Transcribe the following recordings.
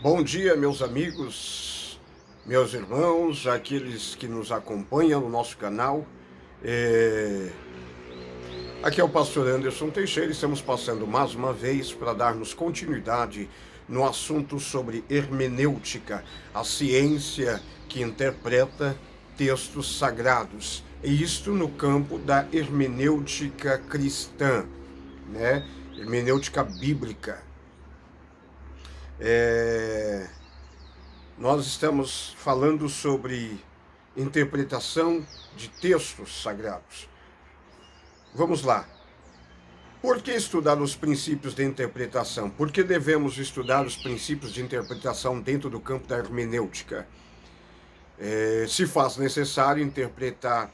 Bom dia, meus amigos, meus irmãos, aqueles que nos acompanham no nosso canal. É, Aqui é o pastor Anderson Teixeira e estamos passando mais uma vez para darmos continuidade no assunto sobre hermenêutica, a ciência que interpreta textos sagrados. E isto no campo da hermenêutica cristã, né? Hermenêutica bíblica. É, Nós estamos falando sobre interpretação de textos sagrados. Vamos lá. Por que estudar os princípios de interpretação? Por que devemos estudar os princípios de interpretação dentro do campo da hermenêutica? Se faz necessário interpretar,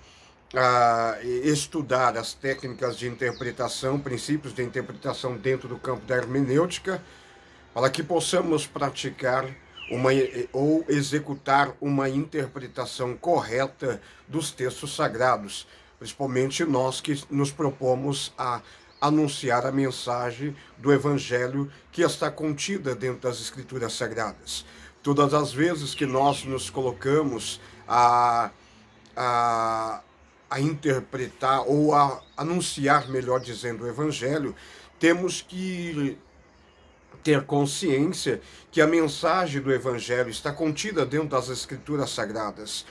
estudar as técnicas de interpretação, princípios de interpretação dentro do campo da hermenêutica, para que possamos praticar ou executar uma interpretação correta dos textos sagrados, principalmente nós que nos propomos a anunciar a mensagem do Evangelho que está contida dentro das Escrituras Sagradas. Todas as vezes que nós nos colocamos a, a interpretar ou a anunciar, melhor dizendo, o Evangelho, temos que ter consciência que a mensagem do Evangelho está contida dentro das Escrituras Sagradas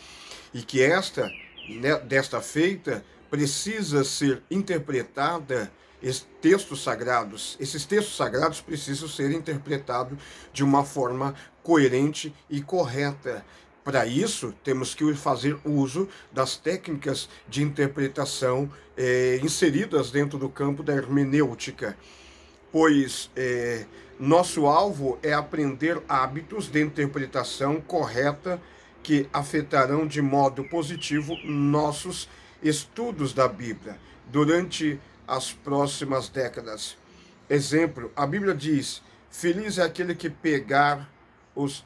e que desta feita, precisa ser interpretada. Esses textos sagrados precisam ser interpretados de uma forma coerente e correta. Para isso, temos que fazer uso das técnicas de interpretação inseridas dentro do campo da hermenêutica, pois nosso alvo é aprender hábitos de interpretação correta que afetarão de modo positivo nossos estudos da Bíblia durante as próximas décadas. Exemplo, a Bíblia diz: feliz é aquele que pegar os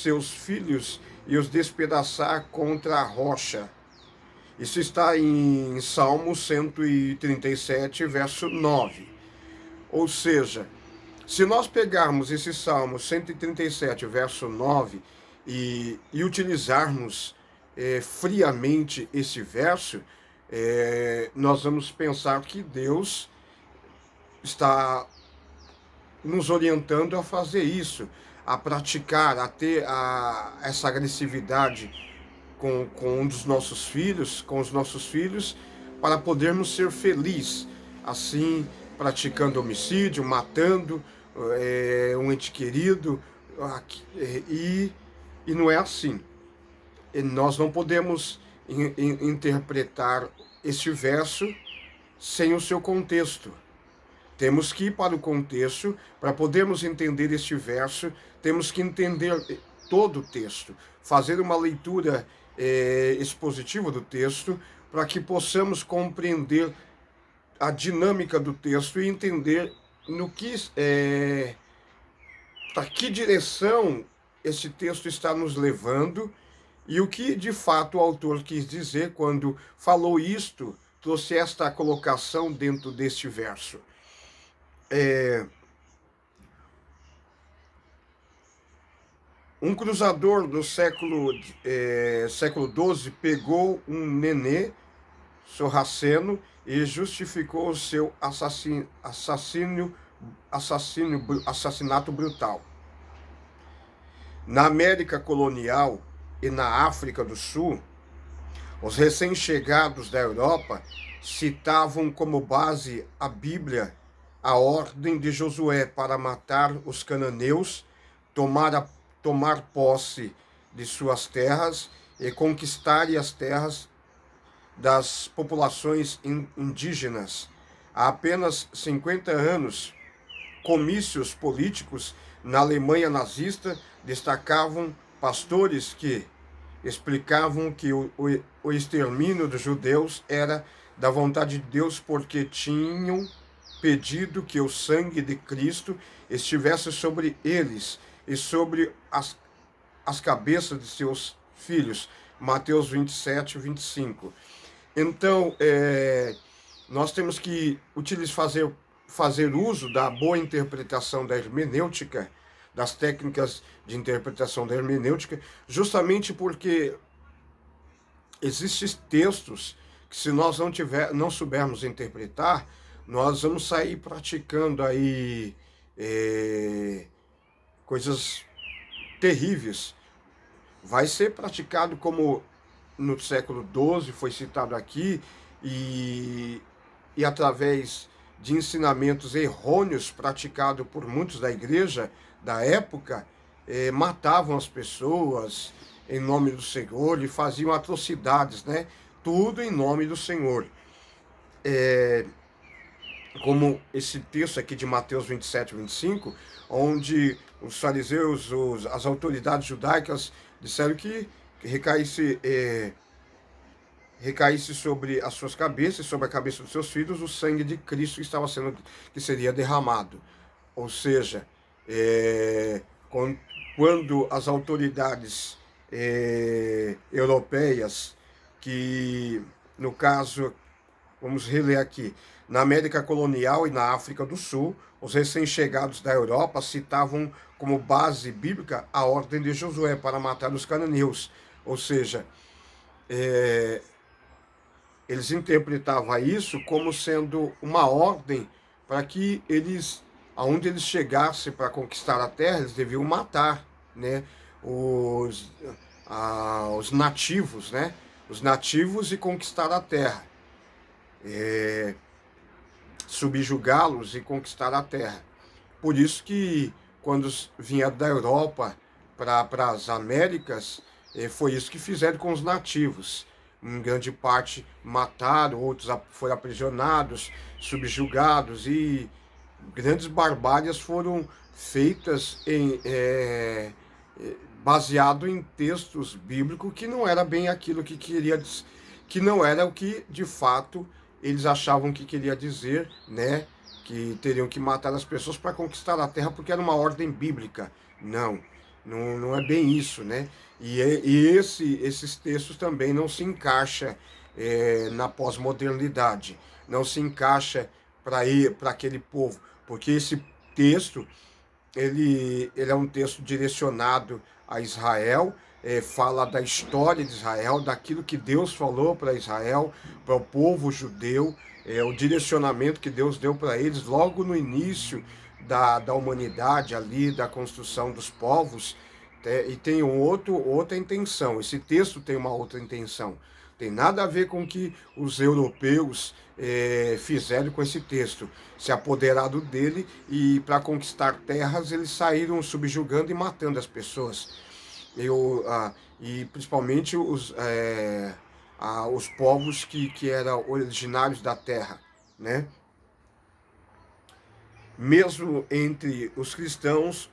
seus filhos e os despedaçar contra a rocha. Isso está em Salmo 137, verso 9. Ou seja, se nós pegarmos esse Salmo 137, verso 9, e utilizarmos friamente esse verso, nós vamos pensar que Deus está nos orientando a fazer isso, a praticar, a ter essa agressividade com um dos nossos filhos, com os nossos filhos, para podermos ser felizes, assim, praticando homicídio, matando um ente querido, e, e não é assim. E nós não podemos interpretar este verso sem o seu contexto. Temos que ir para o contexto, para podermos entender este verso, temos que entender todo o texto, fazer uma leitura expositiva do texto, para que possamos compreender a dinâmica do texto e entender no que para que direção esse texto está nos levando e o que de fato o autor quis dizer quando falou isto, trouxe esta colocação dentro deste verso. Um cruzador do século XII pegou um nenê sorraceno e justificou o seu assassinato brutal. Na América colonial e na África do Sul, os recém-chegados da Europa citavam como base a Bíblia, a ordem de Josué para matar os cananeus, tomar posse de suas terras e conquistar as terras das populações indígenas. Há apenas 50 anos, comícios políticos na Alemanha nazista destacavam pastores que explicavam que o extermínio dos judeus era da vontade de Deus porque tinham pedido que o sangue de Cristo estivesse sobre eles e sobre as cabeças de seus filhos. Mateus 27, 25. Então, nós temos que fazer uso da boa interpretação da hermenêutica das técnicas de interpretação da hermenêutica, justamente porque existem textos que, se nós não soubermos interpretar, nós vamos sair praticando aí coisas terríveis. Vai ser praticado como no século XII foi citado aqui, e através de ensinamentos errôneos praticados por muitos da igreja da época, matavam as pessoas em nome do Senhor e faziam atrocidades, né? Tudo em nome do Senhor. Como esse texto aqui de Mateus 27, 25, onde os fariseus, as autoridades judaicas disseram que recaísse sobre as suas cabeças, sobre a cabeça dos seus filhos, o sangue de Cristo que seria derramado. Ou seja, quando as autoridades europeias, que no caso, vamos reler aqui, na América colonial e na África do Sul, os recém-chegados da Europa citavam como base bíblica a ordem de Josué para matar os cananeus. Ou seja, eles interpretavam isso como sendo uma ordem para que eles, aonde eles chegassem para conquistar a terra, eles deviam matar, né, os nativos, né, os nativos, e conquistar a terra, subjugá-los e conquistar a terra. Por isso que quando vieram da Europa para as Américas, foi isso que fizeram com os nativos. Em grande parte mataram, outros foram aprisionados, subjugados, e grandes barbáries foram feitas baseado em textos bíblicos que não era bem aquilo que não era o que de fato eles achavam que queria dizer, né? Que teriam que matar as pessoas para conquistar a terra porque era uma ordem bíblica. Não é bem isso, né? E esses textos também não se encaixam na pós-modernidade, não se encaixa para aquele povo, porque esse texto ele é um texto direcionado a Israel, fala da história de Israel, daquilo que Deus falou para Israel, para o povo judeu, o direcionamento que Deus deu para eles logo no início da humanidade ali, da construção dos povos. E tem outra intenção, esse texto tem uma outra intenção. Tem nada a ver com o que os europeus fizeram com esse texto. Se apoderaram dele e, para conquistar terras, eles saíram subjugando e matando as pessoas. E principalmente os povos que eram originários da terra, né? Mesmo entre os cristãos,